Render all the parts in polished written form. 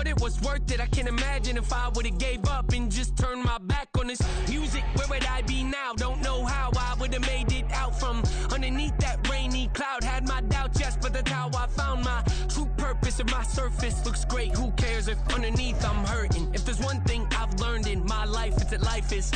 but it was worth it. I can't imagine if I would've gave up and just turned my back on this music. Where would I be now? Don't know how I would've made it out from underneath that rainy cloud. Had my doubts, yes, but that's how I found my true purpose. If my surface looks great, who cares if underneath I'm hurting? If there's one thing I've learned in my life, it's that life is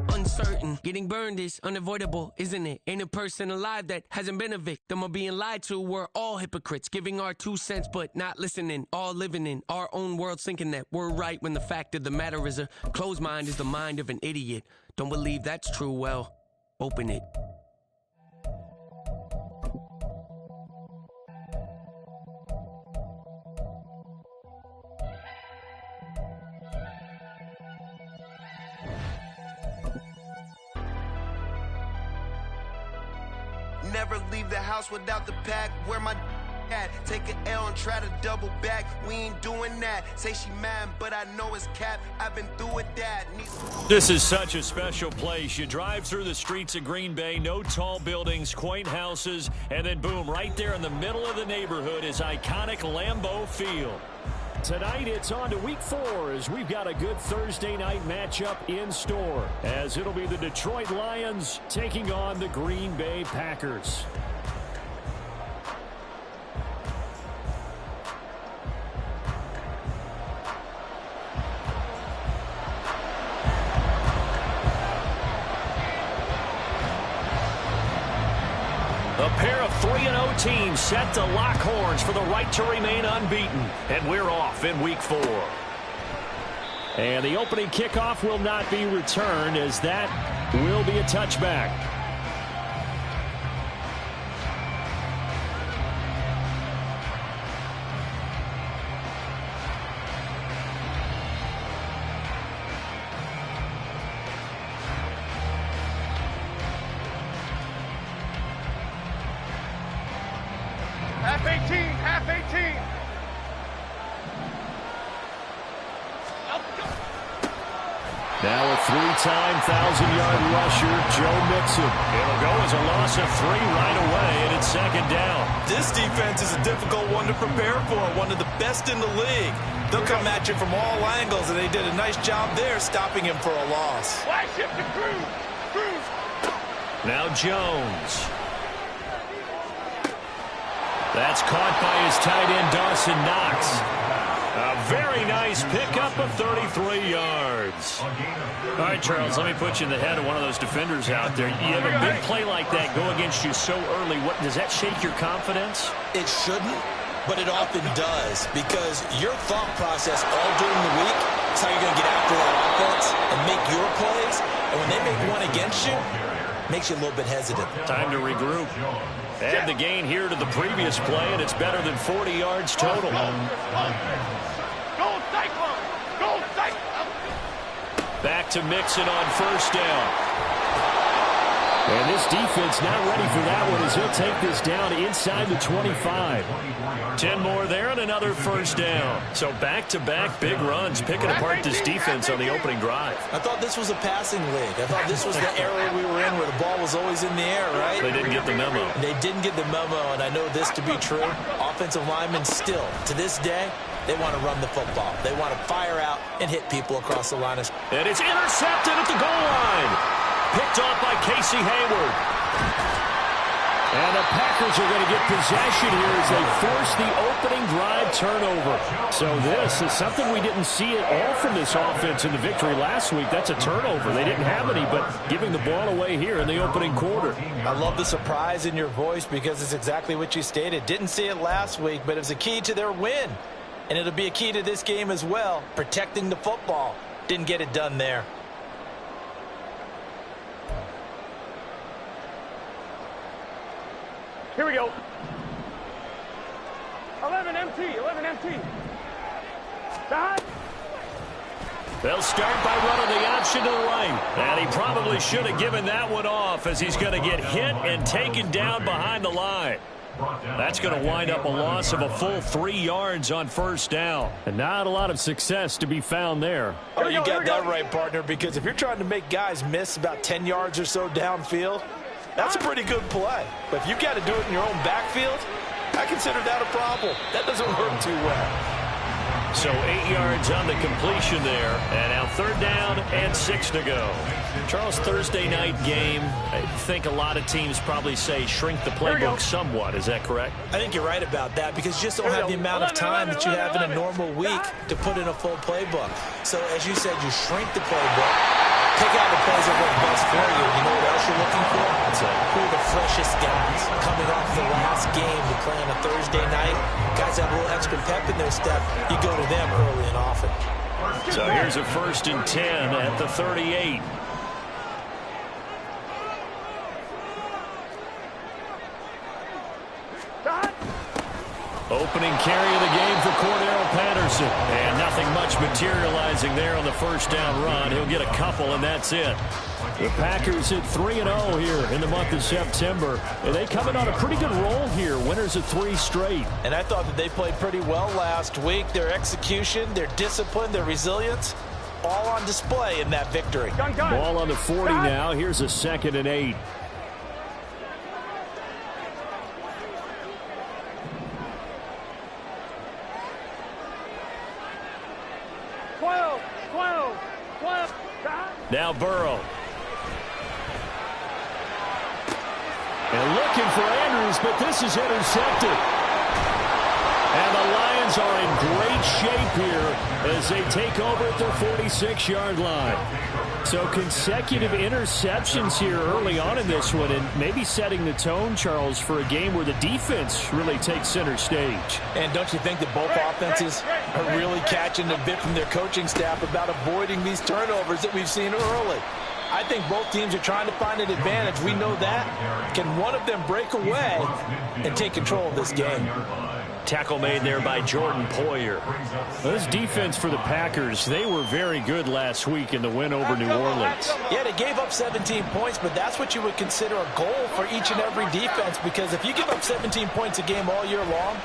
uncertain. Getting burned is unavoidable, isn't it? Ain't a person alive that hasn't been a victim of being lied to. We're all hypocrites, giving our 2 cents but not listening, all living in our own world, thinking that we're right when the fact of the matter is a closed mind is the mind of an idiot. Don't believe that's true? Well, open it. Never leave the house without the pack. Where my at? Take an L and try to double back. We ain't doing that. Say she mad, but I know it's cap. I've been through with that. This is such a special place. You drive through the streets of Green Bay, no tall buildings, quaint houses, and then boom, right there in the middle of the neighborhood is iconic Lambeau Field. Tonight it's on to week 4 as we've got a good Thursday night matchup in store, as it'll be the Detroit Lions taking on the Green Bay Packers. A pair of 3-0 teams set to lock horns for the right to remain unbeaten. And we're off in week 4. And the opening kickoff will not be returned, as that will be a touchback. Half 18. Now a 3-time 1,000-yard rusher, Joe Mixon. It'll go as a loss of 3 right away, and it's second down. This defense is a difficult one to prepare for, one of the best in the league. They'll come at you from all angles, and they did a nice job there stopping him for a loss. Flash him to Cruz. Now Jones. That's caught by his tight end, Dawson Knox. A very nice pickup of 33 yards. All right, Charles, let me put you in the head of one of those defenders out there. You have a big play like that go against you so early. What, does that shake your confidence? It shouldn't, but it often does, because your thought process all during the week is how you're going to get after that offense and make your plays. And when they make one against you, it makes you a little bit hesitant. Time to regroup. Add the gain here to the previous play, and it's better than 40 yards total. Go Cyclone! Back to Mixon on first down. And this defense not ready for that one, as he'll take this down inside the 25. 10 more there and another first down. So back-to-back big runs, picking apart this defense on the opening drive. I thought this was a passing league. I thought this was the era we were in where the ball was always in the air, right? They didn't get the memo. They didn't get the memo, and I know this to be true. Offensive linemen still, to this day, they want to run the football. They want to fire out and hit people across the line. And it's intercepted at the goal line. Picked off by Casey Hayward. And the Packers are going to get possession here as they force the opening drive turnover. So this is something we didn't see at all from this offense in the victory last week. That's a turnover. They didn't have any, but giving the ball away here in the opening quarter. I love the surprise in your voice, because it's exactly what you stated. Didn't see it last week, but it was a key to their win. And it'll be a key to this game as well, protecting the football. Didn't get it done there. Here we go. 11 empty. Dot. They'll start by running the option to the right. And he probably should have given that one off, as he's going to get hit and taken down behind the line. That's going to wind up a loss of a full 3 yards on first down. And not a lot of success to be found there. Oh, you got that right, partner, because if you're trying to make guys miss about 10 yards or so downfield, that's a pretty good play. But if you've got to do it in your own backfield, I consider that a problem. That doesn't work too well. So 8 yards on the completion there. And now 3rd down and 6 to go. Charles, Thursday night game, I think a lot of teams probably say shrink the playbook somewhat. Is that correct? I think you're right about that because you just don't have the amount of time that you have in a normal week to put in a full playbook. So as you said, you shrink the playbook, pick out the plays that work best for you. You know what else you're looking for? Who are the freshest guys coming off the last game to play on a Thursday night? Guys have a little extra pep in their step. You go to them early and often. So here's a 1st and 10 at the 38. Opening carry of the game for Cordero Patterson. And nothing much materializing there on the 1st down run. He'll get a couple, and that's it. The Packers at 3-0 here in the month of September. And they come in on a pretty good roll here. Winners of 3 straight. And I thought that they played pretty well last week. Their execution, their discipline, their resilience, all on display in that victory. Ball on the 40 now. Here's a 2nd and 8. Now Burrow. And looking for Andrews, but this is intercepted. And the Lions are in great shape here as they take over at their 46-yard line. So consecutive interceptions here early on in this one, and maybe setting the tone, Charles, for a game where the defense really takes center stage. And don't you think that both offenses are really catching a bit from their coaching staff about avoiding these turnovers that we've seen early? I think both teams are trying to find an advantage. We know that. Can one of them break away and take control of this game? Tackle made there by Jordan Poyer. This defense for the Packers, they were very good last week in the win over New Orleans. Yeah, they gave up 17 points, but that's what you would consider a goal for each and every defense, because if you give up 17 points a game all year long,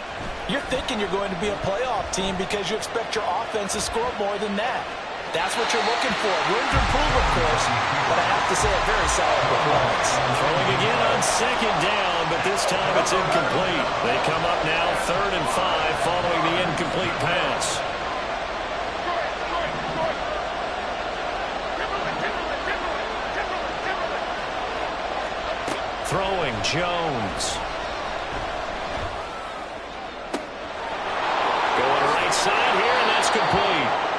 you're thinking you're going to be a playoff team because you expect your offense to score more than that. That's what you're looking for. Room to improve, of course, but I have to say a very solid performance. Throwing again on 2nd down, but this time it's incomplete. They come up now 3rd and 5 following the incomplete pass. Throwing Jones. Going right side here, and that's complete.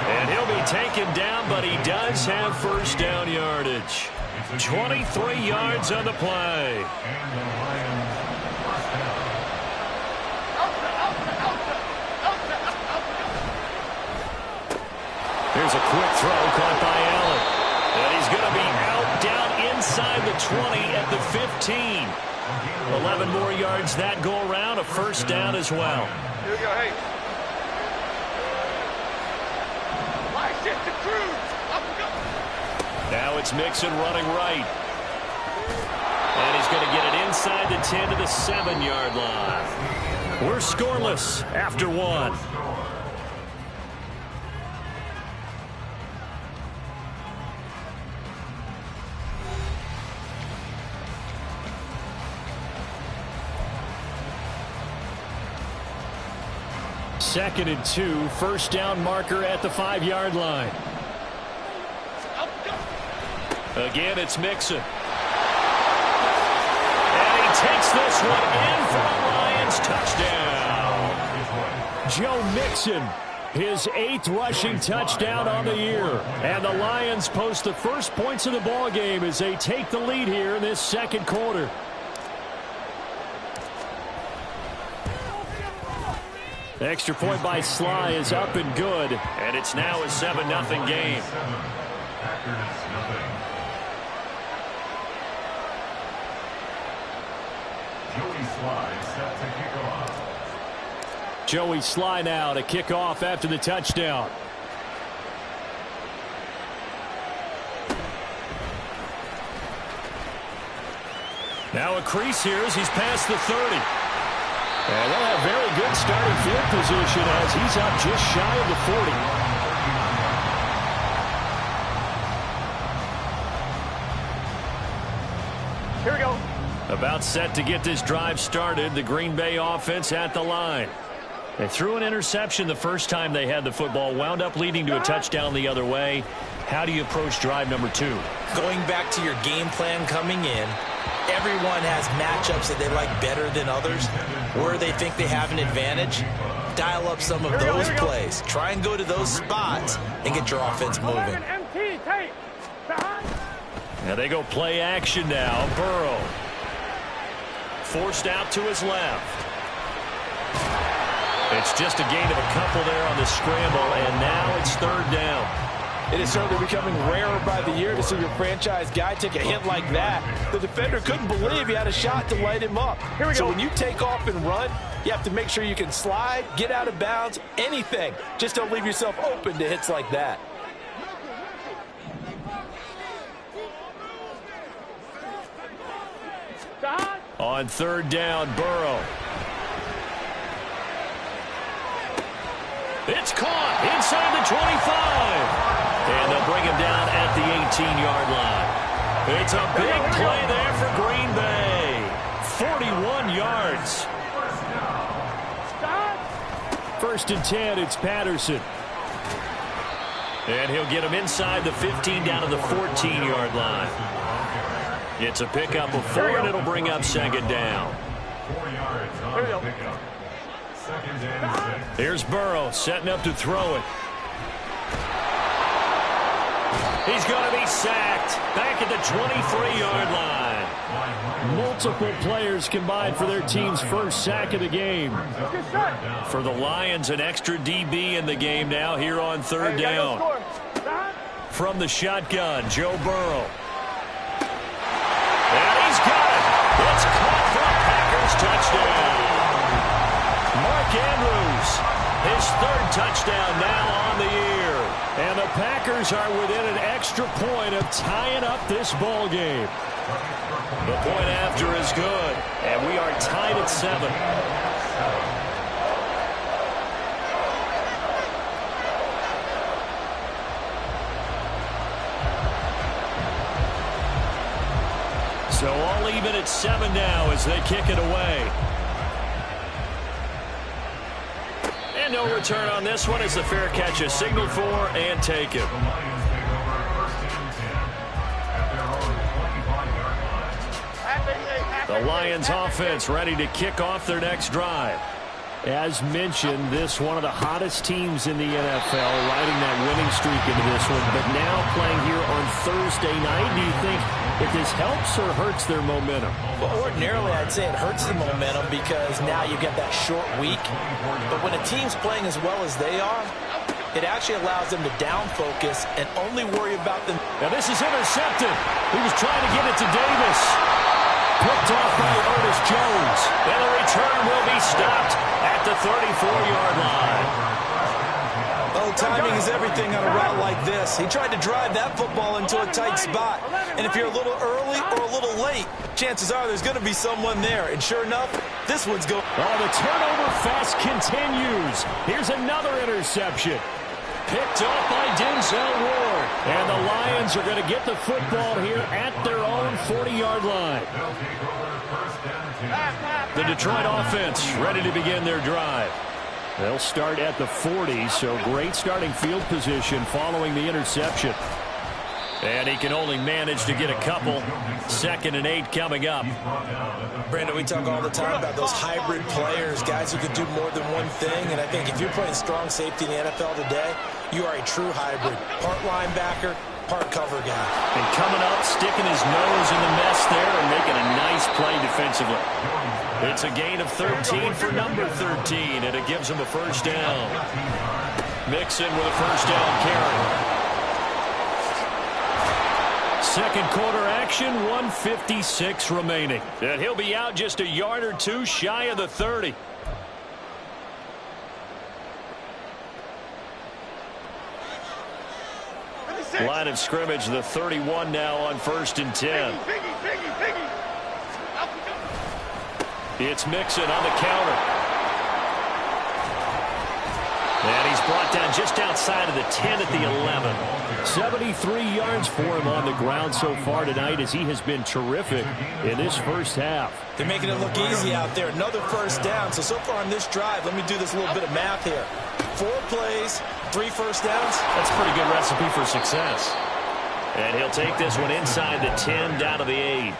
And he'll be taken down, but he does have 1st down yardage. 23 yards on the play. Here's a quick throw caught by Allen. And he's going to be out down inside the 20 at the 15. 11 more yards that go around, a 1st down as well. Here we go, hey. Now it's Mixon running right. And he's going to get it inside the 10 to the 7-yard line. We're scoreless after 1. Second and 2, 1st down marker at the 5-yard line. Again, it's Mixon. And he takes this one in for a Lions touchdown. Joe Mixon, his 8th rushing touchdown on the year. And the Lions post the first points of the ball game as they take the lead here in this 2nd quarter. The extra point by Sly is up and good. And it's now a 7-0 game. Joey Sly now to kick off after the touchdown. Now a crease here as he's past the 30. And they'll have very good starting field position as he's up just shy of the 40. Here we go. About set to get this drive started. The Green Bay offense at the line. They threw an interception the first time they had the football, wound up leading to a touchdown the other way. How do you approach drive number 2? Going back to your game plan coming in, everyone has matchups that they like better than others, where they think they have an advantage. Dial up some of those plays. Try and go to those spots and get your offense moving. Now they go play action now. Burrow forced out to his left. It's just a gain of a couple there on the scramble, and now it's 3rd down. It is certainly becoming rarer by the year to see your franchise guy take a hit like that. The defender couldn't believe he had a shot to light him up. So when you take off and run, you have to make sure you can slide, get out of bounds, anything. Just don't leave yourself open to hits like that. On 3rd down, Burrow. It's caught inside the 25. And they'll bring him down at the 18-yard line. It's a big play there for Green Bay. 41 yards. 1st and 10, it's Patterson. And he'll get him inside the 15 down to the 14-yard line. It's a pickup of 4, and it'll bring up 2nd down. Here's Burrow setting up to throw it. He's going to be sacked back at the 23-yard line. Multiple players combined for their team's 1st sack of the game. For the Lions, an extra DB in the game now here on 3rd down. From the shotgun, Joe Burrow. And he's got it. It's caught for a Packers touchdown. Mark Andrews, his 3rd touchdown now on the year. And the Packers are within an extra point of tying up this ball game. The point after is good, and we are tied at 7. So all even at 7 now as they kick it away. And no return on this one as the fair catch is signaled for and taken. The Lions offense ready to kick off their next drive. As mentioned, this one of the hottest teams in the NFL, riding that winning streak into this one, but now playing here on Thursday night. Do you think that this helps or hurts their momentum? Well, ordinarily, I'd say it hurts the momentum because now you get that short week. But when a team's playing as well as they are, it actually allows them to down focus and only worry about them. Now this is intercepted. He was trying to get it to Davis. Picked off by Ernest Jones. And the return will be stopped at the 34-yard line. Oh, timing is everything on a route like this. He tried to drive that football into a tight spot. And if you're a little early or a little late, chances are there's going to be someone there. And sure enough, this one's going. Oh, the turnover fest continues. Here's another interception. Picked off by Denzel Ward. And the Lions are going to get the football here at their own 40-yard line. The Detroit offense ready to begin their drive. They'll start at the 40, so great starting field position following the interception. And he can only manage to get a couple. 2nd and 8 coming up. Brandon, we talk all the time about those hybrid players, guys who can do more than one thing. And I think if you're playing strong safety in the NFL today, you are a true hybrid. Part linebacker, part cover guy. And coming up, sticking his nose in the mess there and making a nice play defensively. It's a gain of 13 for number 13, and it gives him a 1st down. Mixon with a 1st down carry. 2nd quarter action, 1:56 remaining. And he'll be out just a yard or 2 shy of the 30. Line of scrimmage, the 31 now on 1st and 10. It's Mixon on the counter. And he's brought down just outside of the 10 at the 11. 73 yards for him on the ground so far tonight as he has been terrific in this first half. They're making it look easy out there. Another first down. So far on this drive, let me do this little bit of math here. 4 plays, 3 first downs. That's a pretty good recipe for success. And he'll take this one inside the 10 down to the 8.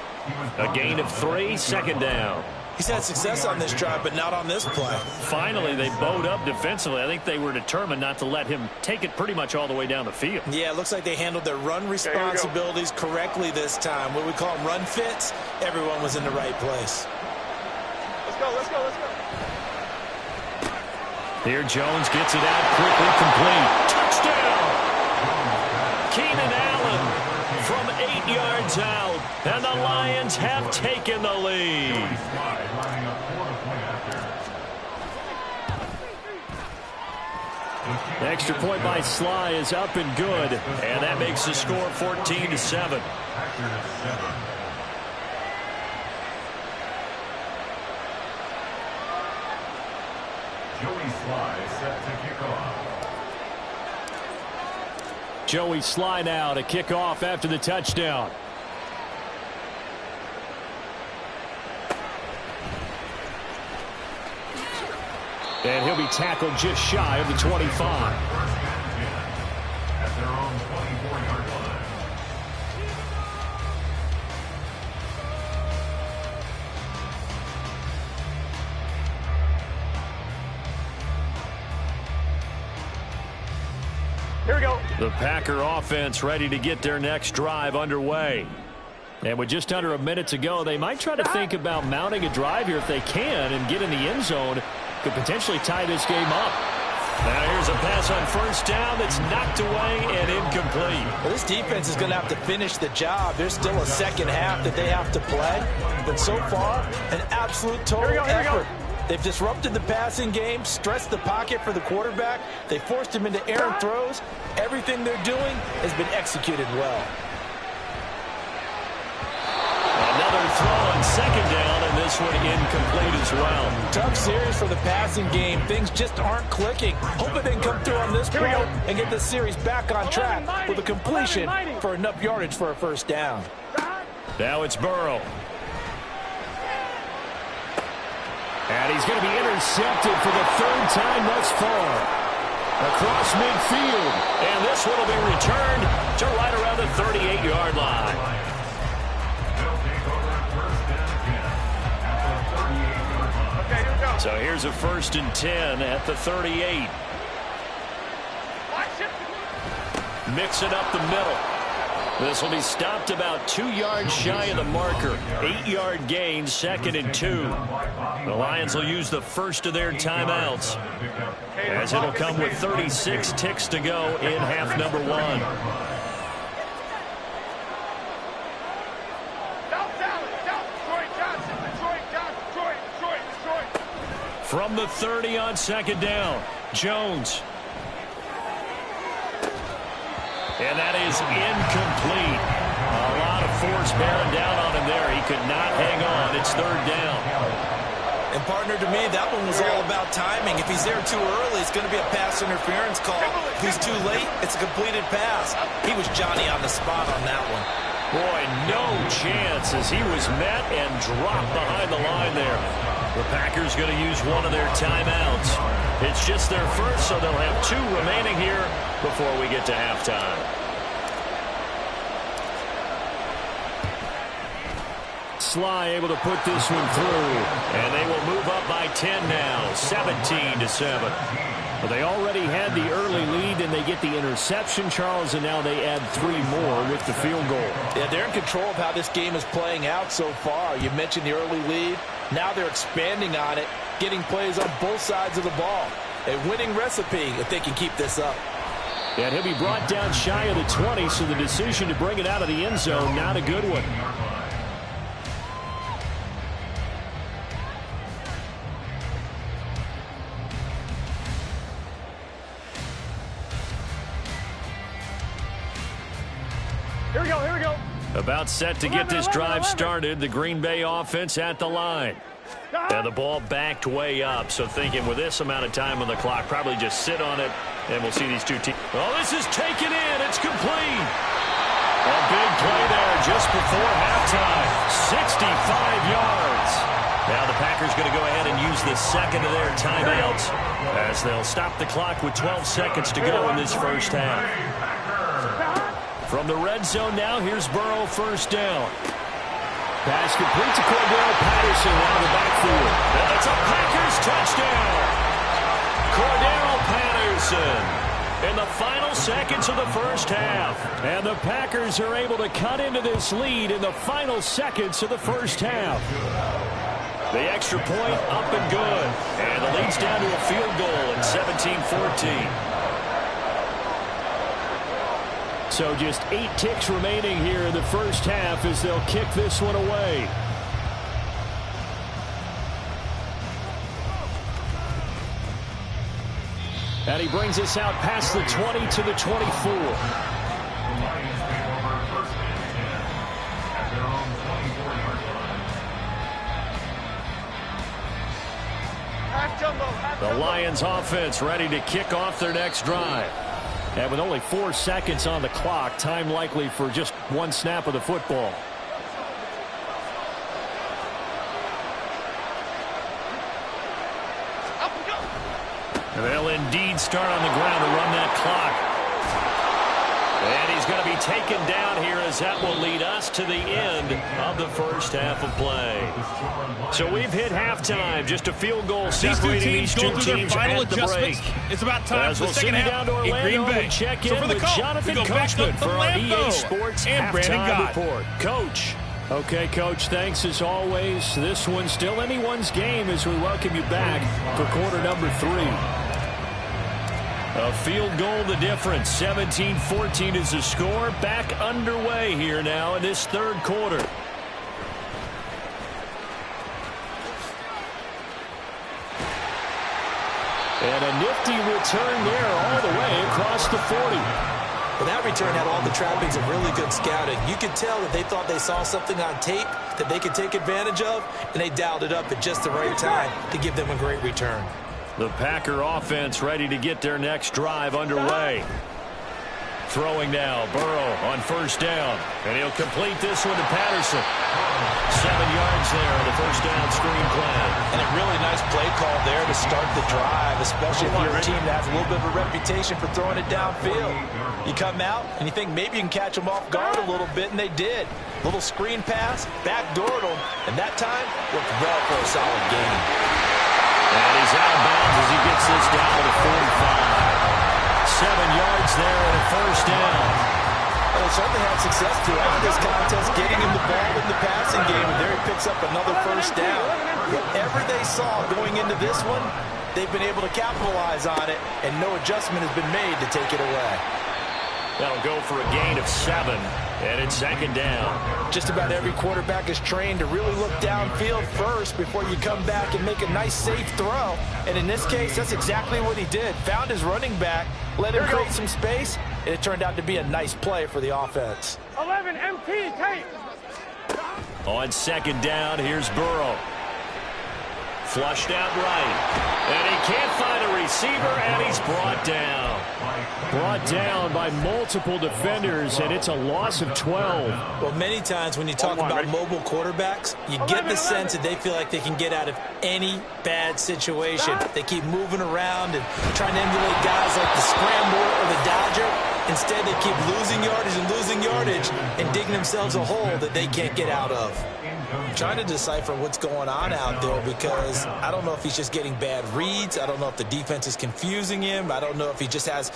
A gain of 3, second down. He's had success on this drive, but not on this play. Finally, they bowed up defensively. I think they were determined not to let him take it pretty much all the way down the field. Yeah, it looks like they handled their run responsibilities correctly this time. What we call them run fits, everyone was in the right place. Let's go, let's go, let's go. Here Jones gets it out quickly, complete. Touchdown! Keenan Allen from 8 yards out, and the Lions have taken the lead. The extra point by Sly is up and good, and that makes the score 14-7. Joey Sly set to kick off. Joey Sly now to kick off after the touchdown. And he'll be tackled just shy of the 25. At their own 24-yard line. Here we go. The Packer offense ready to get their next drive underway. And with just under a minute to go, they might try to think about mounting a drive here if they can and get in the end zone. Could potentially tie this game up. Now here's a pass on first down that's knocked away and incomplete. Well, this defense is going to have to finish the job. There's still a second half that they have to play. But so far, an absolute total effort. They've disrupted the passing game, stressed the pocket for the quarterback. They forced him into errant throws. Everything they're doing has been executed well. Another throw on second down, and this one incomplete as well. Tough series for the passing game. Things just aren't clicking. Hoping they can come through on this play and get this series back on track with a completion for enough yardage for a first down. Now it's Burrow. And he's going to be intercepted for the 3rd time thus far. Across midfield. And this one will be returned to right around the 38-yard line. So here's a 1st and 10 at the 38. Mix it up the middle. This will be stopped about 2 yards shy of the marker. 8-yard gain, 2nd and 2. The Lions will use the first of their timeouts, as it'll come with 36 ticks to go in half number 1. From the 30 on second down, Jones. And that is incomplete. A lot of force bearing down on him there. He could not hang on. It's 3rd down. And partner, to me, that one was all about timing. If he's there too early, it's going to be a pass interference call. If he's too late, it's a completed pass. He was Johnny on the spot on that one. Boy, no chance as he was met and dropped behind the line there. The Packers going to use one of their timeouts. It's just their first, so they'll have 2 remaining here before we get to halftime. Sly able to put this one through. And they will move up by 10 now, 17-7. Well, they already had the early lead, and they get the interception, Charles, and now they add 3 more with the field goal. Yeah, they're in control of how this game is playing out so far. You mentioned the early lead. Now they're expanding on it, getting plays on both sides of the ball. A winning recipe if they can keep this up. And he'll be brought down shy of the 20, so the decision to bring it out of the end zone, not a good one. Here we go, here we go. About set to get this drive started. The Green Bay offense at the line. And the ball backed way up. So thinking with this amount of time on the clock, probably just sit on it, and we'll see these two teams. Oh, this is taken in. It's complete. A big play there just before halftime. 65 yards. Now the Packers going to go ahead and use the second of their timeouts as they'll stop the clock with 12 seconds to go in this first half. From the red zone now, here's Burrow, first down. Pass complete to Cordell Patterson out of the backfield. That's a Packers touchdown. Cordell Patterson in the final seconds of the first half. And the Packers are able to cut into this lead in the final seconds of the first half. The extra point up and good. And the lead's down to a field goal at 17-14. So just 8 ticks remaining here in the first half as they'll kick this one away. And he brings us out past the 20 to the 24. The Lions offense ready to kick off their next drive. And with only 4 seconds on the clock, time likely for just one snap of the football. And they'll indeed start on the ground to run that clock. And he's going to be taken down here as that will lead us to the end of the first half of play. So we've hit halftime. Just a field goal separating these two teams at the break. It's about time for the second half down to in Green Bay. Check So in for the with Colts, Jonathan we go back Coachman up to for our EA Lambeau Sports and Brandon halftime Gott. report. Coach. Okay, Coach, thanks as always. This one's still anyone's game as we welcome you back for quarter number 3. A field goal the difference. 17-14 is the score. Back underway here now in this third quarter. And a nifty return there all the way across the 40. Well, that return had all the trappings of really good scouting. You could tell that they thought they saw something on tape that they could take advantage of, and they dialed it up at just the right time to give them a great return. The Packer offense ready to get their next drive underway. Throwing now, Burrow on first down. And he'll complete this one to Patterson. 7 yards there on the first down screen play. And a really nice play call there to start the drive, especially if you're a team that has a little bit of a reputation for throwing it downfield. You come out and you think maybe you can catch them off guard a little bit, and they did. Little screen pass, backdoored them, and that time worked well for a solid gain. And he's out of bounds as he gets this down to the 45. 7 yards there and a first down. Well, they certainly had success throughout this contest, getting him the ball in the passing game, and there he picks up another first down. Whatever they saw going into this one, they've been able to capitalize on it, and no adjustment has been made to take it away. That'll go for a gain of 7, and it's second down. Just about every quarterback is trained to really look downfield first before you come back and make a nice, safe throw. And in this case, that's exactly what he did. Found his running back, let him create some space, and it turned out to be a nice play for the offense. 11 MT tape. On second down, here's Burrow. Flushed out right. And he can't find a receiver, and he's brought down. Brought down by multiple defenders, and it's a loss of 12. Well, many times when you talk about mobile quarterbacks, you get the sense that they feel like they can get out of any bad situation. They keep moving around and trying to emulate guys like the Scrambler or the Dodger. Instead, they keep losing yardage and digging themselves a hole that they can't get out of. I'm trying to decipher what's going on out there because I don't know if he's just getting bad reads. I don't know if the defense is confusing him. I don't know if he just has,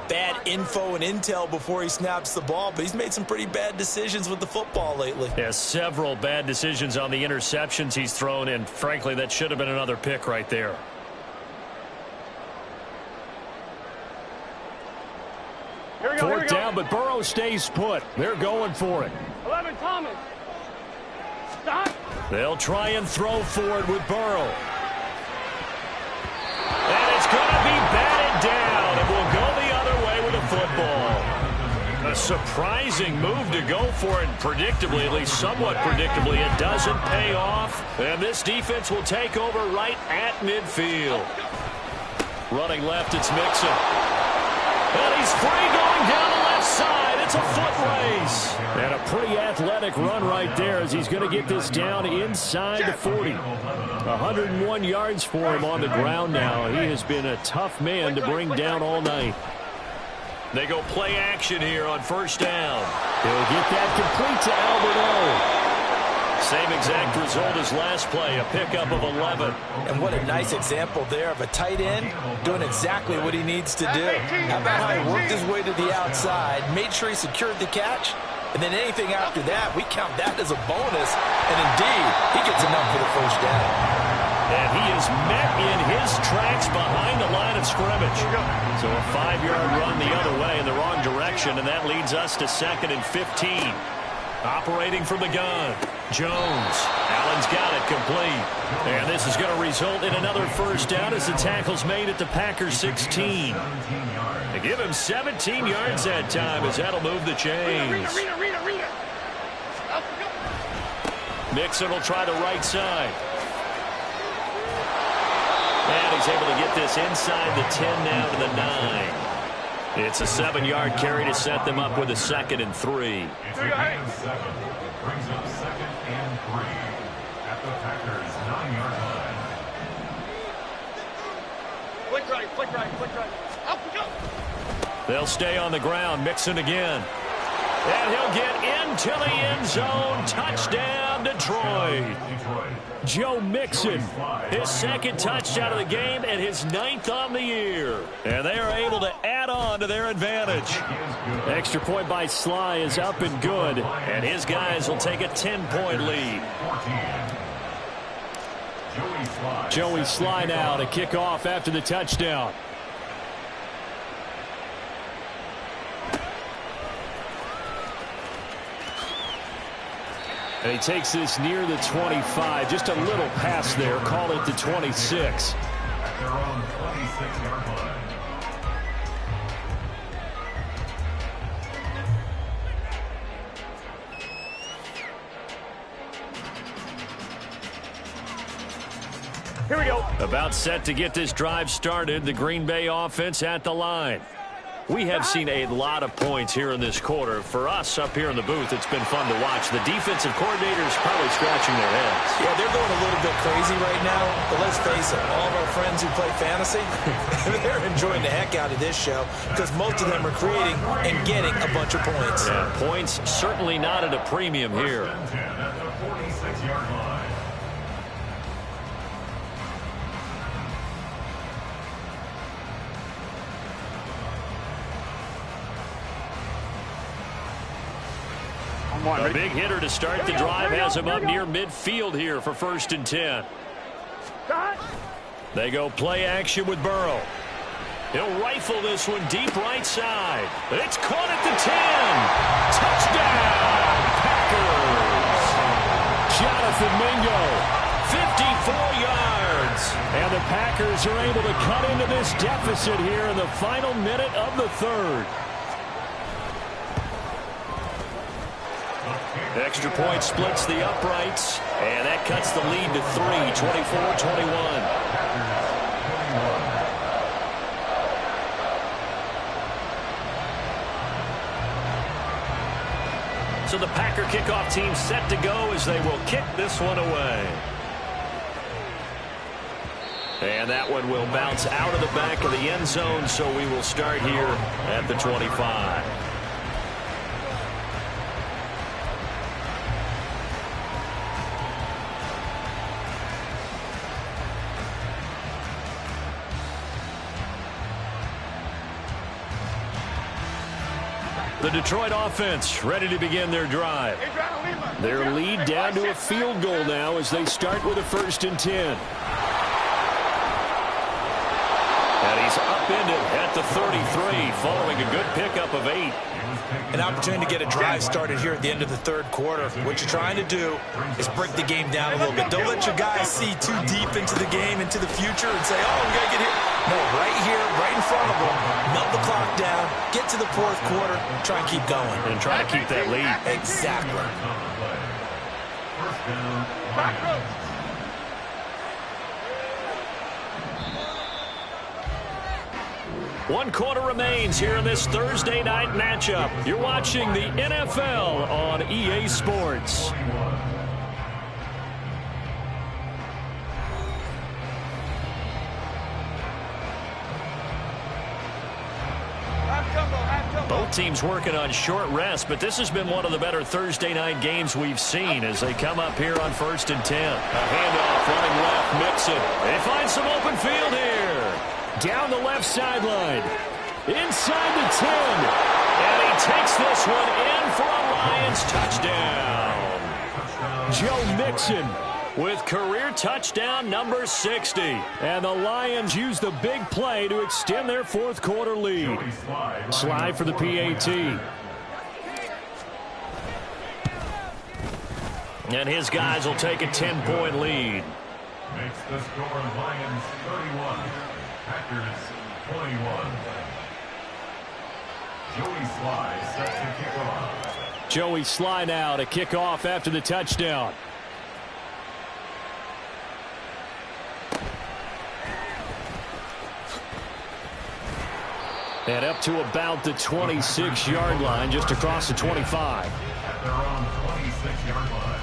bad info and intel before he snaps the ball. But he's made some pretty bad decisions with the football lately. Yeah, several bad decisions on the interceptions he's thrown, and frankly, that should have been another pick right there. Fourth down, but Burrow stays put. They're going for it. 11 Thomas. Stop. They'll try and throw for it with Burrow. And it's going to be batted down, and we'll go the other way with the football. A surprising move to go for it. Predictably, at least somewhat predictably, it doesn't pay off. And this defense will take over right at midfield. Running left, it's Mixon. And he's free going down the left side. It's a foot race. And a pretty athletic run right there as he's going to get this down inside the 40. 101 yards for him on the ground now. He has been a tough man to bring down all night. They go play action here on first down. He'll get that complete to Albert O. Same exact result as last play, a pickup of 11. And what a nice example there of a tight end doing exactly what he needs to do. How about how he worked his way to the outside, made sure he secured the catch, and then anything after that, we count that as a bonus. And indeed, he gets enough for the first down. And he is met in his tracks behind the line of scrimmage. So a 5-yard run the other way in the wrong direction, and that leads us to 2nd and 15. Operating from the gun, Jones. Allen's got it complete. And this is going to result in another first down as the tackle's made at the Packers 16. They give him 17 yards that time as that'll move the chains. Mixon will try the right side. And he's able to get this inside the 10 now to the 9. It's a 7-yard carry to set them up with a 2nd and 3. Brings up 2nd and 3 at the Packers 9-yard line. Flick right, flick right, flick right. Up we go. They'll stay on the ground. Mixon again. And he'll get into the end zone. Touchdown, Detroit. Joe Mixon, his 2nd touchdown of the game and his 9th on the year. And they are able to add on to their advantage. Extra point by Sly is up and good. And his guys will take a 10-point lead. Joey Sly now to kick off after the touchdown. And he takes this near the 25. Just a little pass there. Call it the 26. At their own 26-yard line. Here we go. About set to get this drive started. The Green Bay offense at the line. We have seen a lot of points here in this quarter. For us up here in the booth, it's been fun to watch. The defensive coordinators probably scratching their heads. Yeah, they're going a little bit crazy right now. But let's face it, all of our friends who play fantasy, they're enjoying the heck out of this show because most of them are creating and getting a bunch of points. Yeah, points certainly not at a premium here. At the 46-yard line. A big hitter to start the drive has him up near midfield here for 1st and 10. They go play action with Burrow. He'll rifle this one deep right side. It's caught at the 10. Touchdown, Packers. Jonathan Mingo. 54 yards. And the Packers are able to cut into this deficit here in the final minute of the 3rd. Extra point splits the uprights, and that cuts the lead to 3, 24-21. So the Packer kickoff team set to go as they will kick this one away. And that one will bounce out of the back of the end zone, so we will start here at the 25. The Detroit offense ready to begin their drive. Their lead down to a field goal now as they start with a 1st and 10. And he's upended at the 33 following a good pickup of 8. An opportunity to get a drive started here at the end of the 3rd quarter. What you're trying to do is break the game down a little bit. Don't let your guys see too deep into the game, into the future, and say, oh, we got to get here. No, right here, right in front of them. Melt the clock down, get to the fourth quarter, try and keep going. And try to keep that lead. Exactly. One quarter remains here in this Thursday night matchup. You're watching the NFL on EA Sports. Both teams working on short rest, but this has been one of the better Thursday night games we've seen as they come up here on 1st and 10. A handoff running left, Mixon. They find some open field here. Down the left sideline. Inside the 10. And he takes this one in for a Lions touchdown. Joe Mixon with career touchdown number 60. And the Lions use the big play to extend their fourth quarter lead. Slide for the PAT. And his guys will take a 10-point lead. Makes the score Lions 31, Packers 21. Joey Sly set to kick off. Joey Sly now to kick off after the touchdown. And up to about the 26-yard line, just across the 25. At their own 26-yard line.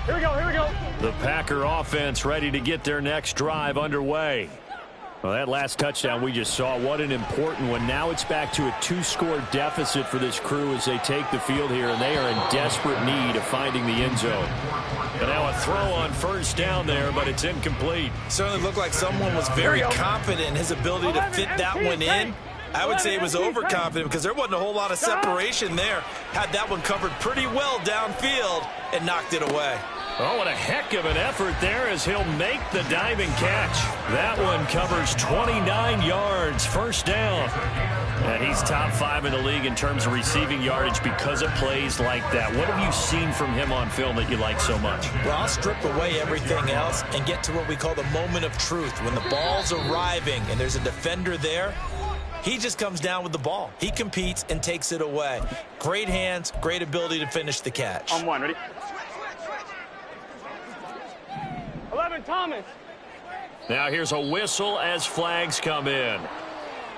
Here we go, here we go. The Packer offense ready to get their next drive underway. Well, that last touchdown we just saw, what an important one. Now it's back to a 2-score deficit for this crew as they take the field here, and they are in desperate need of finding the end zone. And now a throw on first down there, but it's incomplete. Certainly looked like someone was very confident in his ability to fit that one in. I would say he was overconfident because there wasn't a whole lot of separation there. Had that one covered pretty well downfield and knocked it away. Oh, what a heck of an effort there as he'll make the diving catch. That one covers 29 yards, first down. And he's top 5 in the league in terms of receiving yardage because of plays like that. What have you seen from him on film that you like so much? Well, I'll strip away everything else and get to what we call the moment of truth. When the ball's arriving and there's a defender there, he just comes down with the ball. He competes and takes it away. Great hands, great ability to finish the catch. On one, ready? 11, Thomas. Now here's a whistle as flags come in.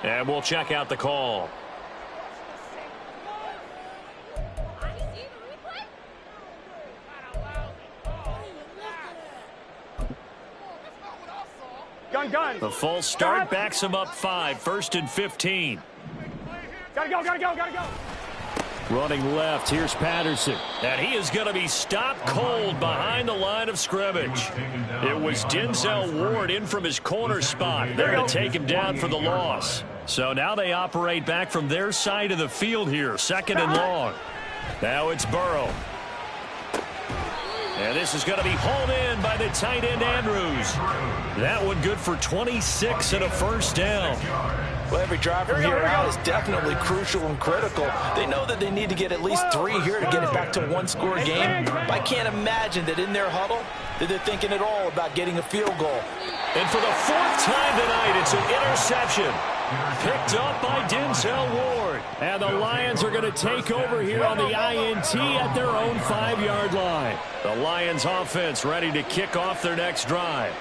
And we'll check out the call. Gun. The false start backs him up 5, 1st and 15. Gotta go. Running left, here's Patterson. And he is going to be stopped cold behind the line of scrimmage. It was Denzel Ward in from his corner spot. They're going to take him down for the loss. So now they operate back from their side of the field here, 2nd and long. Now it's Burrow. And this is going to be hauled in by the tight end Andrews. That one good for 26 and a first down. Well, every drive from here out is definitely crucial and critical. They know that they need to get at least 3 here to get it back to a 1-score game. But I can't imagine that in their huddle that they're thinking at all about getting a field goal. And for the 4th time tonight, it's an interception. Picked up by Denzel Ward. And the Lions are going to take over here on the INT at their own 5-yard line. The Lions offense ready to kick off their next drive.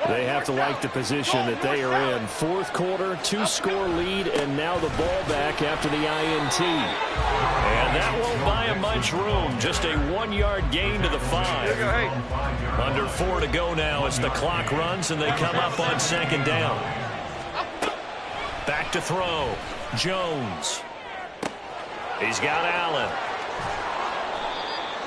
They have to like the position that they are in. 4th quarter, 2-score lead, and now the ball back after the INT. And that won't buy them much room. Just a 1-yard gain to the 5. Under 4 to go now as the clock runs and they come up on 2nd down. Back to throw. Jones. He's got Allen.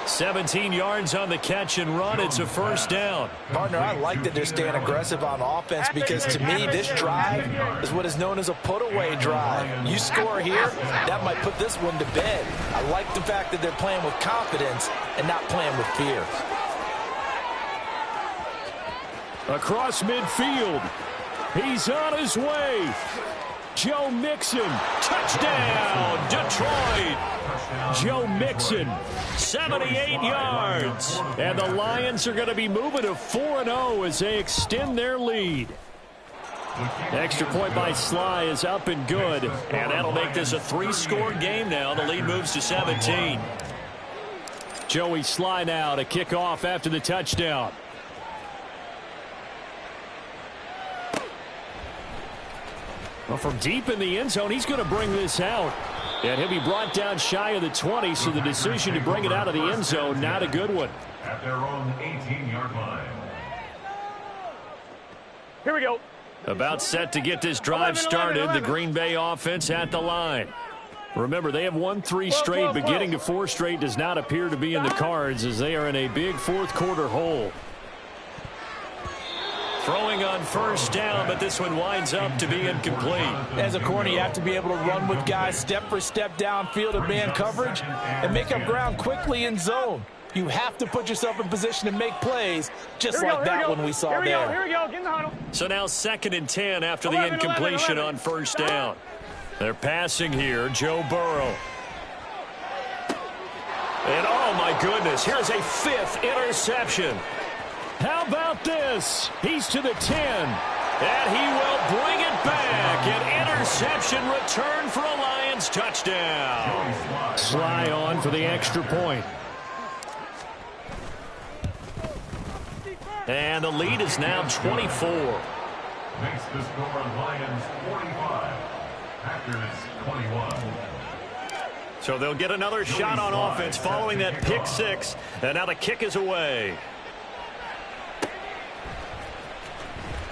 17 yards on the catch and run. It's a first down. Partner, I like that they're staying aggressive on offense because to me this drive is what is known as a put-away drive. You score here, that might put this one to bed. I like the fact that they're playing with confidence and not playing with fear. Across midfield. He's on his way. Joe Mixon, touchdown, Detroit. Joe Mixon, 78 yards. And the Lions are going to be moving to 4-0 as they extend their lead. Extra point by Sly is up and good. And that'll make this a 3-score game now. The lead moves to 17. Joey Sly now to kick off after the touchdown. Well, from deep in the end zone, he's going to bring this out. And he'll be brought down shy of the 20, so the decision to bring it out of the end zone, not a good one. At their own 18-yard line. Here we go. About set to get this drive started. The Green Bay offense at the line. Remember, they have won 3 straight, but getting to 4 straight does not appear to be in the cards as they are in a big fourth-quarter hole. Throwing on first down, but this one winds up to be incomplete. As a corner, you have to be able to run with guys step for step downfield in man coverage and make up ground quickly in zone. You have to put yourself in position to make plays, just like that one we saw there. Here we go. Get in the huddle. So now 2nd and 10 after the incompletion on first down. They're passing here, Joe Burrow. And oh my goodness, here's a 5th interception. How about this? He's to the 10. And he will bring it back. An interception return for a Lions touchdown. Sly on for the extra point. And the lead is now 24. Makes the score Lions 45. Packers 21. So they'll get another shot on offense following that pick 6. And now the kick is away.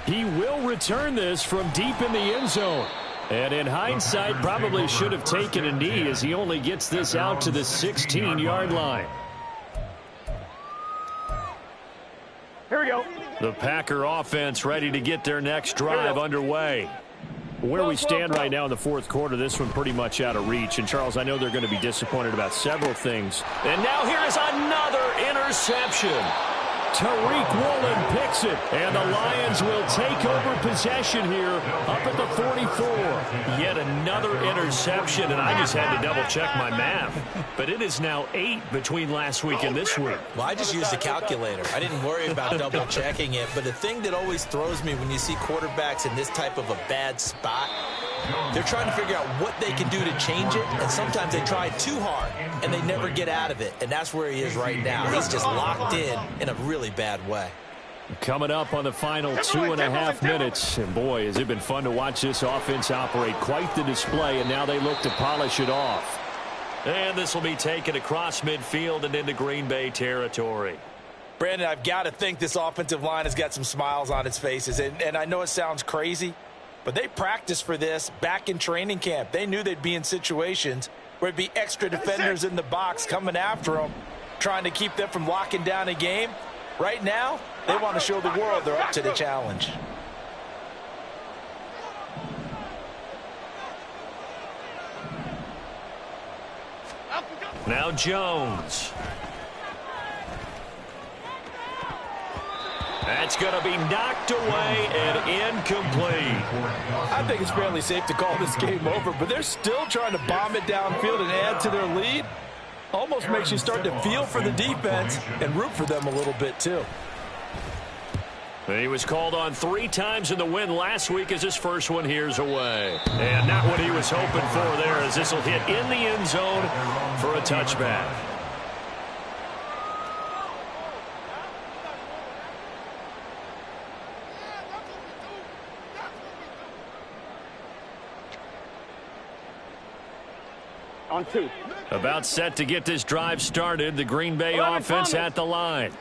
He will return this from deep in the end zone. And in hindsight, probably should have taken a knee as he only gets this out to the 16-yard line. Here we go. The Packer offense ready to get their next drive underway. Where we stand right now in the fourth quarter, this one pretty much out of reach. And, Charles, I know they're going to be disappointed about several things. And now here is another interception. Tariq Woolen picks it, and the Lions will take over possession here up at the 44. Yet another interception, and I just had to double-check my math. But it is now 8 between last week and this week. Well, I just used a calculator. I didn't worry about double-checking it. But the thing that always throws me when you see quarterbacks in this type of a bad spot, they're trying to figure out what they can do to change it, and sometimes they try too hard, and they never get out of it. And that's where he is right now. He's just locked in a really bad way. Coming up on the final 2.5 minutes. And, boy, has it been fun to watch this offense operate. Quite the display, and now they look to polish it off. And this will be taken across midfield and into Green Bay territory. Brandon, I've got to think this offensive line has got some smiles on its faces. And I know it sounds crazy, but they practiced for this back in training camp. They knew they'd be in situations where there'd be extra defenders in the box coming after them, trying to keep them from locking down a game. Right now, they want to show the world they're up to the challenge. Now Jones. That's going to be knocked away and incomplete. I think it's fairly safe to call this game over, but they're still trying to bomb it downfield and add to their lead. Almost makes you start to feel for the defense and root for them a little bit too. He was called on 3 times in the win last week as his first one here's away. And not what he was hoping for there as this will hit in the end zone for a touchback. On 2. About set to get this drive started. The Green Bay offense at the line.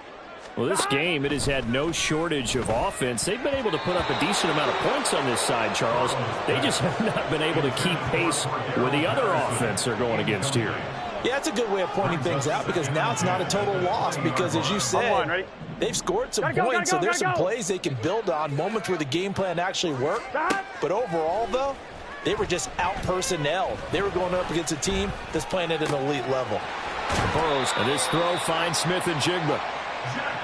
Well, this game, it has had no shortage of offense. They've been able to put up a decent amount of points on this side, Charles. They just have not been able to keep pace with the other offense they're going against here. Yeah, that's a good way of pointing things out because now it's not a total loss because, as you said, they've scored some points, so there's some plays they can build on, moments where the game plan actually worked. But overall, though, they were just out-personnelled. They were going up against a team that's playing at an elite level. Burrows, and this throw finds Smith and Jigba.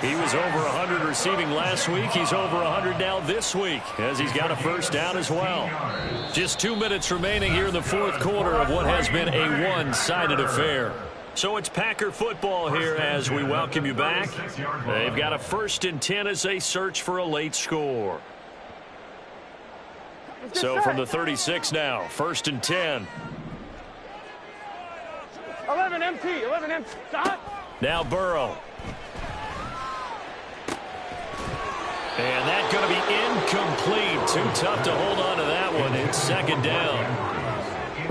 He was over 100 receiving last week. He's over 100 now this week as he's got a first down as well. Just 2 minutes remaining here in the fourth quarter of what has been a one-sided affair. So it's Packer football here as we welcome you back. They've got a 1st and 10 as they search for a late score. So from the 36 now, 1st and 10. 11 MT, 11 MT. Now Burrow. And that's going to be incomplete. Too tough to hold on to that one. It's 2nd down.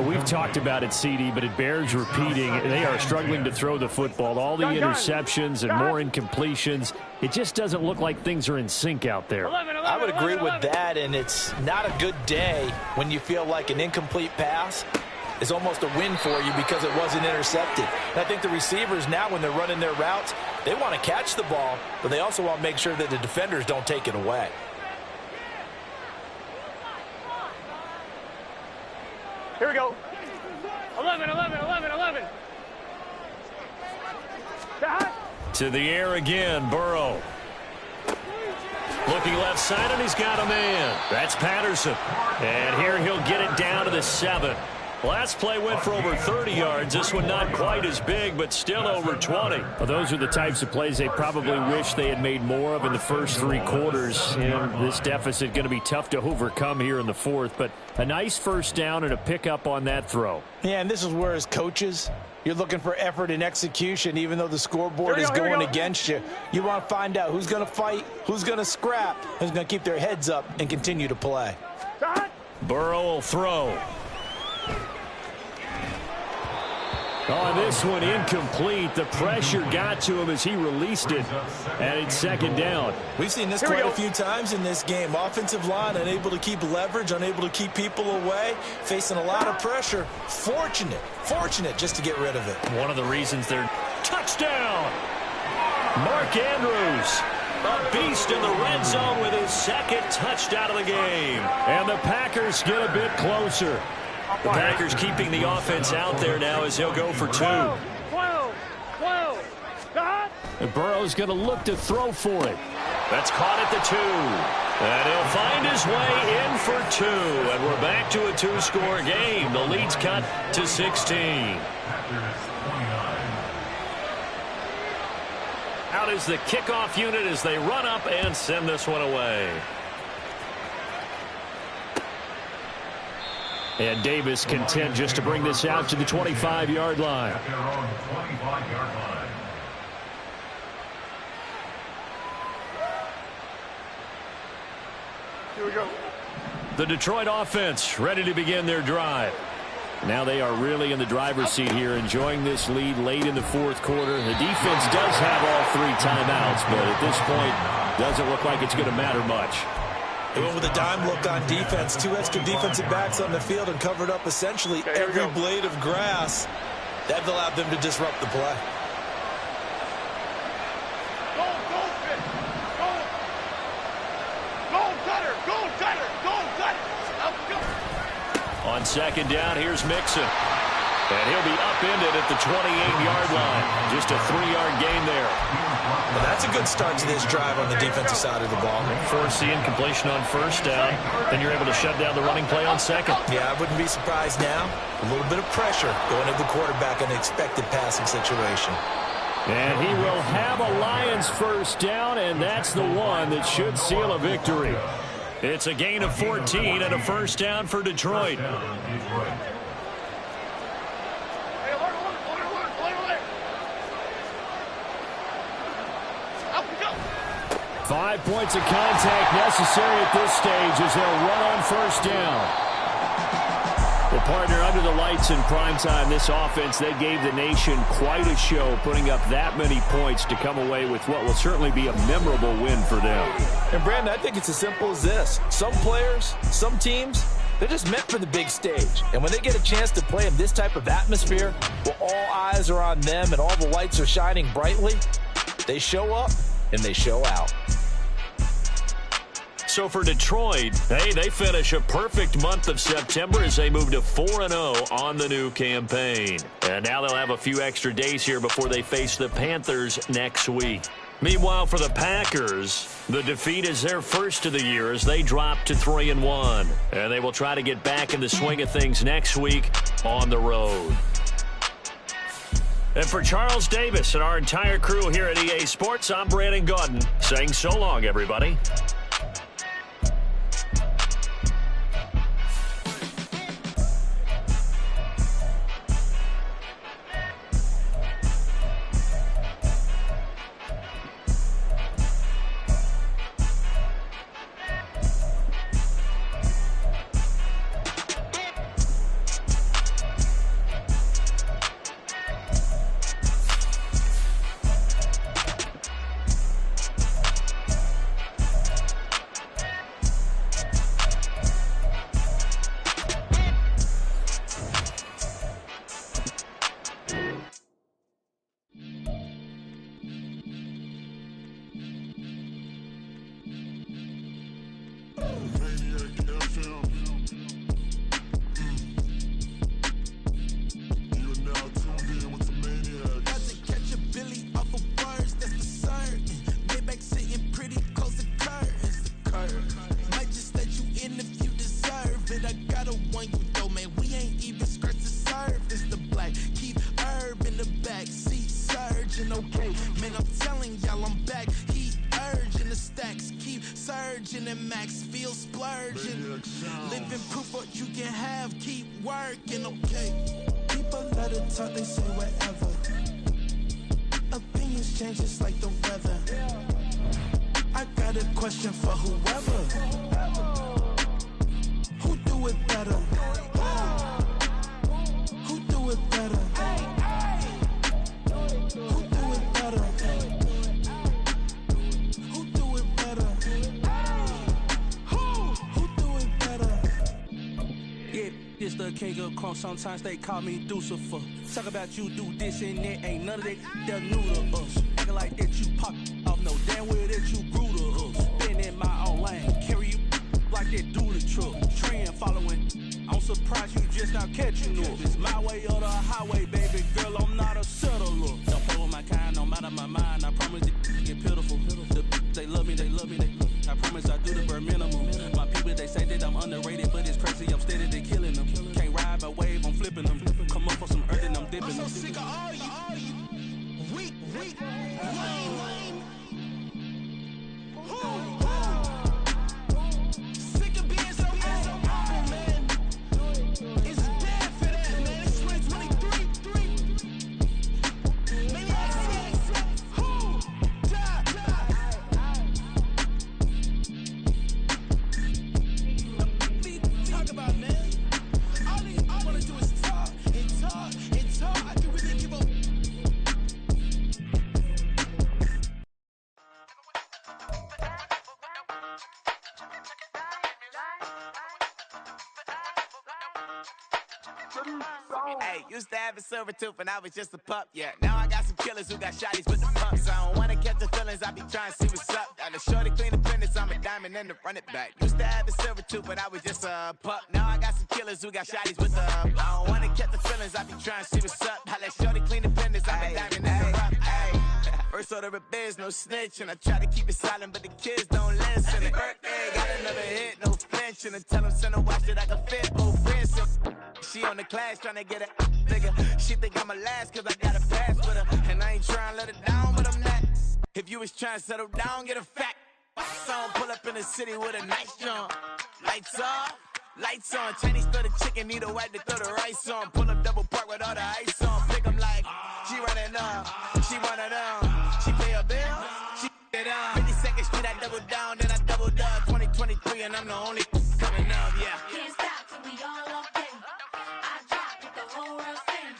We've talked about it, CD, but it bears repeating. They are struggling to throw the football. All the interceptions and more incompletions. It just doesn't look like things are in sync out there. I would agree with that, and it's not a good day when you feel like an incomplete pass is almost a win for you because it wasn't intercepted. And I think the receivers now, when they're running their routes, they want to catch the ball, but they also want to make sure that the defenders don't take it away. Here we go. 11, 11, 11, 11. To the air again, Burrow. Looking left side, and he's got a man. That's Patterson. And here he'll get it down to the 7. Last play went for over 30 yards. This one not quite as big, but still over 20. Well, those are the types of plays they probably wish they had made more of in the first 3 quarters. And this deficit going to be tough to overcome here in the 4th. But a nice first down and a pickup on that throw. Yeah, and this is where, as coaches, you're looking for effort and execution, even though the scoreboard is going against you. You want to find out who's going to fight, who's going to scrap, who's going to keep their heads up and continue to play. Burrow will throw. On this one, incomplete. The pressure got to him as he released it, and it's 2nd down. We've seen this quite a few times in this game. Offensive line unable to keep leverage, unable to keep people away, facing a lot of pressure. Fortunate just to get rid of it. One of the reasons they're touchdown. Mark Andrews, a beast in the red zone with his 2nd touchdown of the game. And the Packers get a bit closer. The Packers keeping the offense out there now as he'll go for 2. 12. And Burrow's going to look to throw for it. That's caught at the 2. And he'll find his way in for 2. And we're back to a 2-score game. The lead's cut to 16. Out is the kickoff unit as they run up and send this one away. And Davis content just to bring this out to the 25-yard line. Here we go. The Detroit offense ready to begin their drive. Now they are really in the driver's seat here, enjoying this lead late in the 4th quarter. The defense does have all 3 timeouts, but at this point, doesn't look like it's going to matter much. They went with a dime look on defense. 2 extra defensive backs on the field and covered up essentially every blade of grass. That allowed them to disrupt the play. On 2nd down, here's Mixon. And he'll be upended at the 28-yard line. Just a 3-yard gain there. Well, that's a good start to this drive on the defensive side of the ball. Foreseeing completion on 1st down. Then you're able to shut down the running play on 2nd. Yeah, I wouldn't be surprised now. A little bit of pressure going at the quarterback in an expected passing situation. And he will have a Lions first down, and that's the one that should seal a victory. It's a gain of 14 and a first down for Detroit. 5 points of contact necessary at this stage as they'll run on first down. Well, partner, under the lights in primetime, this offense, they gave the nation quite a show, putting up that many points to come away with what will certainly be a memorable win for them. And, Brandon, I think it's as simple as this. Some players, some teams, they're just meant for the big stage. And when they get a chance to play in this type of atmosphere, where all eyes are on them and all the lights are shining brightly, they show up and they show out. So for Detroit, hey, they finish a perfect month of September as they move to 4-0 on the new campaign. And now they'll have a few extra days here before they face the Panthers next week. Meanwhile, for the Packers, the defeat is their first of the year as they drop to 3-1. And they will try to get back in the swing of things next week on the road. And for Charles Davis and our entire crew here at EA Sports, I'm Brandon Gaudin saying so long, everybody. Sometimes they call me Lucifer. Talk about you do this and that. Ain't none of that they're new to us. Acting like that you pop off. No damn well that you grew to us. Been in my own lane. Carry you like that do the truck. Trend following. I'm surprised you just not catching up. It's my way or the highway, baby girl. I'm not a settler. Don't play with my kind, no matter my mind. I promise they get pitiful. They love me, they love me, I promise I do the bare minimum. My people, they say that I'm underrated, but it's crazy, I'm steady, they killing them. Can't ride my wave, I'm flipping them. Come up for some earth and I'm dipping them. I'm so sick of all you. Weak, lame. Sick of being so old, man. It's dead for that, man. It's 2023. Man, talk about, man. All I wanna do is talk. I can really give up. Hey, used to have a silver tooth and I was just a pup, yeah. Now I got some killers who got shotties with the pumps. I don't wanna catch the feelings, I be trying to see what's up. Got a shorty clean the business, I'm a diamond and to run it back. Used to have a silver tooth but I was just a pup. Now I got some killers who got shotties with the I don't wanna catch the feelings, I be trying to see what's up. I let shorty clean the business, I'm a diamond and to run it back. First order of biz, no snitch, and I try to keep it silent, but the kids don't listen. And birthday, got another hit, no flinch, and I tell them send a watch that I can fit, both wrists. She on the class trying to get it nigga. She think I'm a last cause I got a pass with her. And I ain't trying to let it down, but I'm not. If you was trying to settle down, get a fact. Song pull up in the city with a nice jump. Lights off, lights on. Chinese throw the chicken, need a wipe to throw the rice on. Pull up double park with all the ice on. Pick 'em like, she running up, she one of them. She pay her bill, she it up. 52nd Street, I double down, then I doubled up. 2023 and I'm the only coming up, yeah. Can't stop till we all up in. I drop with the whole world sing.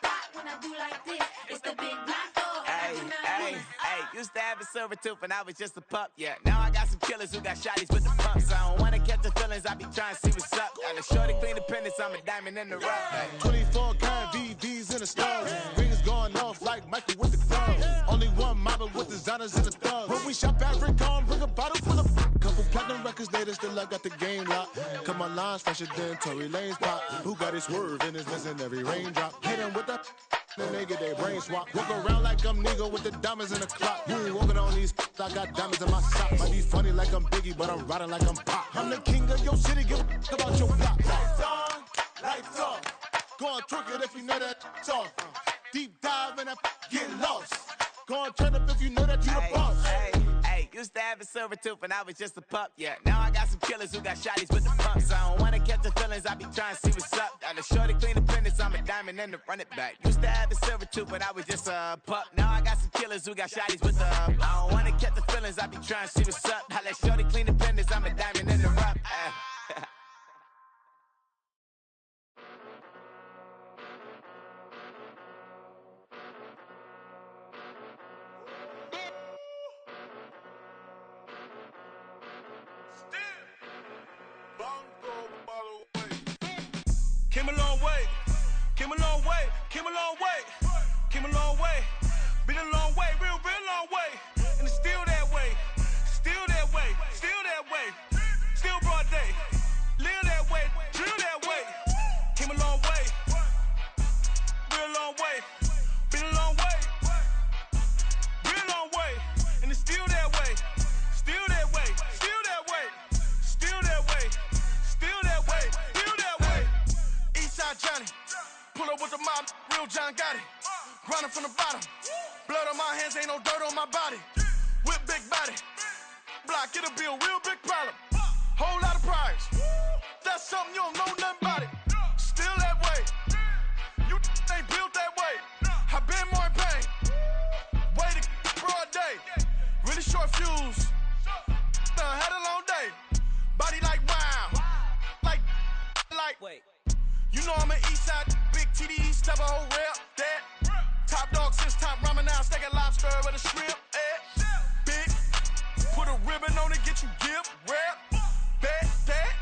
Rock when I do like this, it's the big black dog. Hey, used to have a silver tooth and I was just a pup, yeah. Now I got some killers who got shotties with the pumps. I don't wanna catch the feelings, I be trying to see what's up. Got a shorty clean the pendants, I'm a diamond in the rough. Hey. 24 karat VVs in the stars. Rings going off like Michael with the clubs. Only one model with designers in the thugs. When we shop at Rick on, bring a bottle full of couple platinum records later, still I got the game locked. Come on, lines fresher than Tory Lane's pop. Who got his swerve and is missing every raindrop. Hit him with that. and they get their brain swapped. Walk around like I'm nigga with the diamonds in the clock. You ain't walking on these, I got diamonds in my sock. Might be funny like I'm Biggie, but I'm riding like I'm Pop. I'm the king of your city, give a about your block. Lights on, lights off. Go on, twerk it if you know that off. Deep dive and get lost. Go on, turn up if you know that you the boss. Hey, used to have a silver tooth and I was just a pup, yeah. Now I got some killers who got shotties with the pumps. I don't wanna catch the feelings, I be trying to see what's up. Got a shorty clean the pendants, I'm a diamond and to run it back. Used to have a silver tooth, but I was just a pup. Now I got some killers who got shotties with the I don't wanna catch the feelings, I be trying to see what's up. I let shorty clean the pendants, I'm a diamond and to run. Came a long way, came a long way, came a long way, came a long way, been a long way, real long way, and it's still that way, still that way, still that way, still broad day, live that way, drill that way, came a long way, real long way, been a long way, real long way, and it's still that way, still that way, still that way, still that way, still that way, still that way. Eastside Johnny, pull up with the mob, real John got it. Grinding from the bottom, blood on my hands, ain't no dirt on my body. Whip big body, block, get a bill, real big problem. Whole lot of priors, that's something you don't know nothing about it. Still that way, you ain't built that way. I been more in pain, way to broad day. Really short fuse, had a long day. Body like wow, like. Wait. You know I'm an Eastside, big TDE, step a whole rep, that. Top dog since top ramen now, steak a lobster with a shrimp, Big, put a ribbon on it, get you give, rep, bet, that.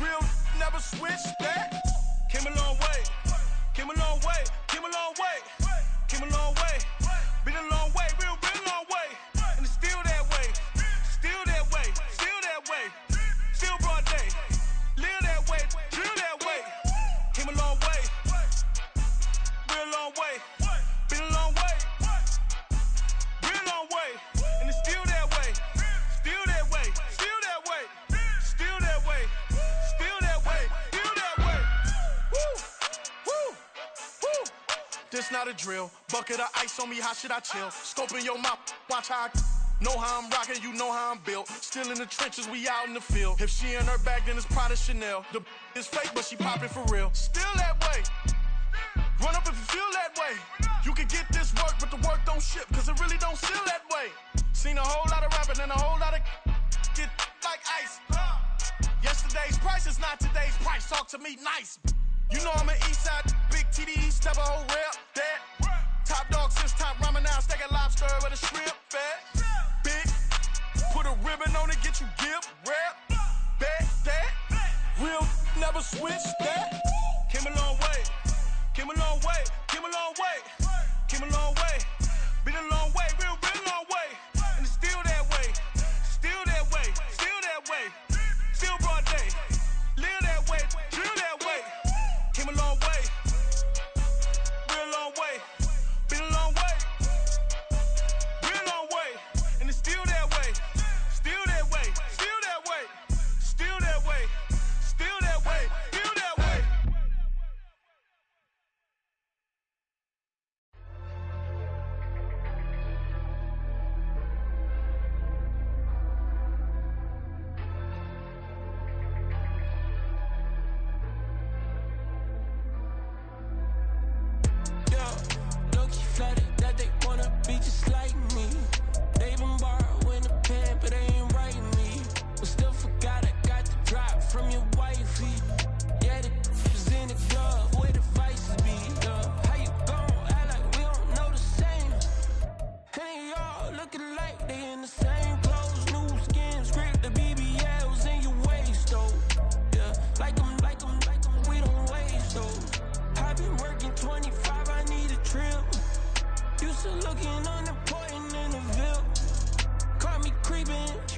Real, never switch, that. Came a long way, came a long way, came a long way, came a long way. Been a long way, real long way. And it's still that way, still that way, still that way. Still broad day, live that way, drill that way. Came a long way, real long way, been a long way, real long way, and it's still that way, still that way, still that way, still that way, still that way, still that way. Woo, woo, woo. This not a drill, bucket of ice on me, how should I chill? Scope in your mouth, watch how I know how I'm rocking, you know how I'm built. Still in the trenches, we out in the field. If she in her bag, then it's Prada Chanel. The is fake, but she poppin' for real. Still that way. Run up if you feel that way. You can get this work, but the work don't ship, cause it really don't feel that way. Seen a whole lot of rapping and a whole lot of get like ice. Yesterday's price is not today's price. Talk to me nice. You know I'm an Eastside, big TDE, step a whole rep, that. Top dog since top ramen now, steak a lobster with a shrimp, fat. Big, put a ribbon on it, get you give, rep, bet, that. Real, never switch, that. Came a long way, came a long way, came a long way.